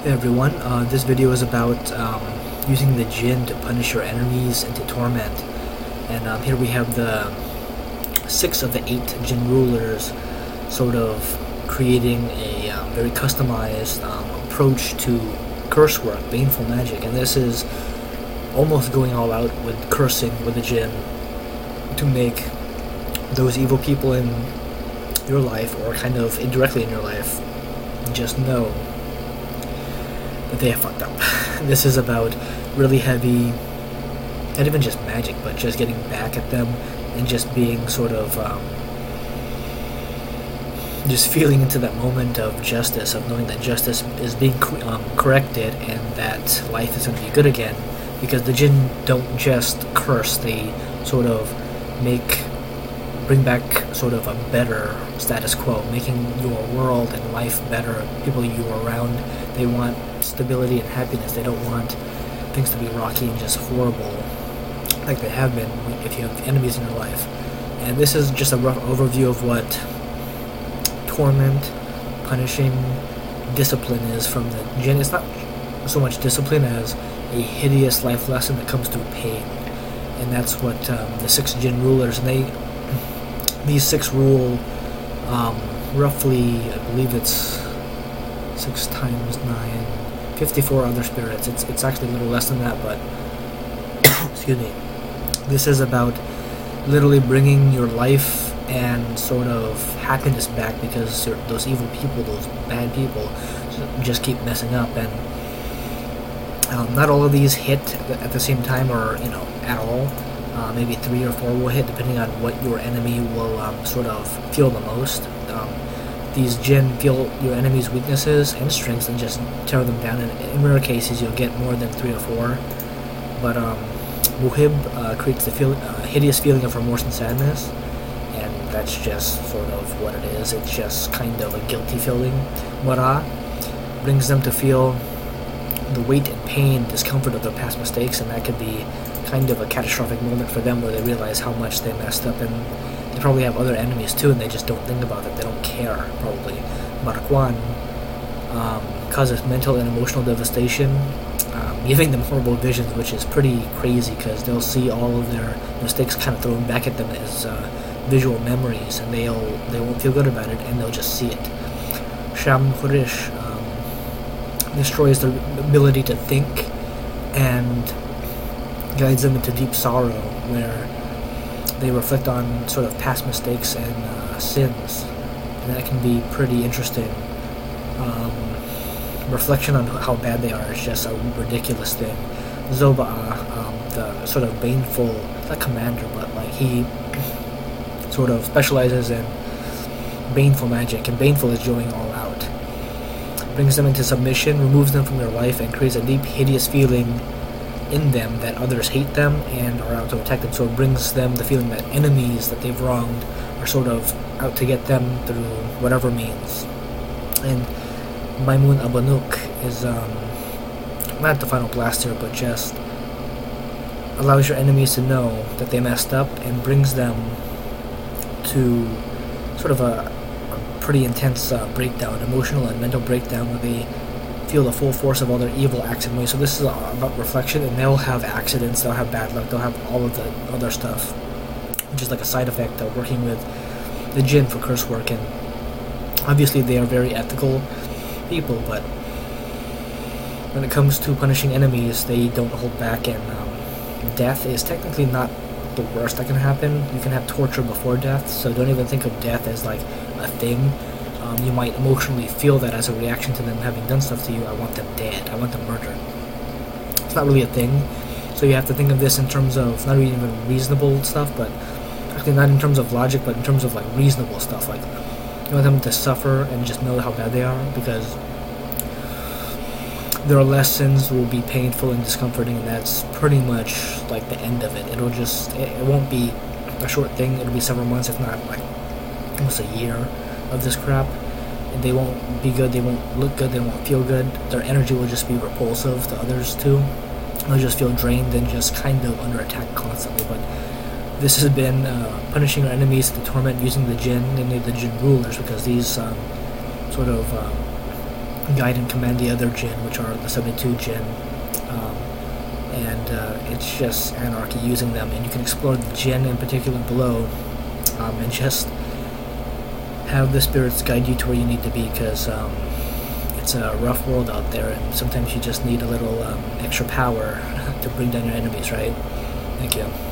Hey everyone, this video is about using the Jinn to punish your enemies and to torment. And here we have the 6 of the 8 Jinn rulers sort of creating a very customized approach to curse work, baneful magic. And this is almost going all out with cursing with the Jinn to make those evil people in your life, or kind of indirectly in your life, just know that they have fucked up. This is about really heavy, not even just magic, but just getting back at them and just being sort of, just feeling into that moment of justice, of knowing that justice is being corrected and that life is going to be good again. Because the Jinn don't just curse, they sort of bring back sort of a better status quo, making your world and life better, people you are around. They want stability and happiness. They don't want things to be rocky and just horrible like they have been if you have enemies in your life. And this is just a rough overview of what torment, punishing, discipline is from the Jinn. It's not so much discipline as a hideous life lesson that comes through pain. And that's what the 6 Jinn rulers, and these 6 rule roughly, I believe it's 6 times 9, 54 other spirits. It's actually a little less than that, but excuse me. This is about literally bringing your life and sort of happiness back, because those evil people, those bad people, just keep messing up. And not all of these hit at the same time, or at all. Maybe 3 or 4 will hit, depending on what your enemy will sort of feel the most. These Jinn feel your enemy's weaknesses and strengths and just tear them down. And in rare cases, you'll get more than 3 or 4. But Muhib creates the hideous feeling of remorse and sadness, and that's just sort of what it is. It's just kind of a guilty feeling. Mara brings them to feel the weight and pain, discomfort of their past mistakes, and that could be kind of a catastrophic moment for them where they realize how much they messed up. And they probably have other enemies too, and they just don't think about it. They don't care, probably. Marquan causes mental and emotional devastation, giving them horrible visions, which is pretty crazy, because they'll see all of their mistakes kind of thrown back at them as visual memories, and they won't feel good about it, and they'll just see it. Sham Hurish destroys their ability to think and guides them into deep sorrow, where they reflect on sort of past mistakes and sins, and that can be pretty interesting. Reflection on how bad they are is just a ridiculous thing. Zoba'a, the sort of baneful, not commander, but like he sort of specializes in baneful magic, and baneful is going all out. Brings them into submission, removes them from their life, and creates a deep, hideous feeling in them that others hate them and are out to attack them. So it brings them the feeling that enemies that they've wronged are sort of out to get them through whatever means. And Maimun Abanuk is not the final blaster, but just allows your enemies to know that they messed up, and brings them to sort of a pretty intense breakdown, emotional and mental breakdown, where they feel the full force of all their evil acts and ways. So this is about reflection, and they'll have accidents, they'll have bad luck, they'll have all of the other stuff, which is like a side effect of working with the Jinn for curse work. And obviously they are very ethical people, but when it comes to punishing enemies, they don't hold back. And death is technically not the worst that can happen. You can have torture before death, so don't even think of death as like a thing. You might emotionally feel that as a reaction to them having done stuff to you. I want them dead, I want them murdered. It's not really a thing. So you have to think of this in terms of not even reasonable stuff, but actually not in terms of logic, but in terms of like reasonable stuff. Like, you want them to suffer and just know how bad they are, because their lessons will be painful and discomforting, and that's pretty much like the end of it. It won't be a short thing. It'll be several months, if not like almost a year of this crap. And they won't be good, they won't look good, they won't feel good. Their energy will just be repulsive to others too. They'll just feel drained and just kind of under attack constantly. But this has been punishing our enemies to torment using the Jinn, namely the Jinn rulers, because these sort of guide and command the other Jinn, which are the 72 Jinn. Um, and it's just anarchy using them. And you can explore the Jinn in particular below, and just have the spirits guide you to where you need to be, because it's a rough world out there, and sometimes you just need a little extra power to bring down your enemies, right? Thank you.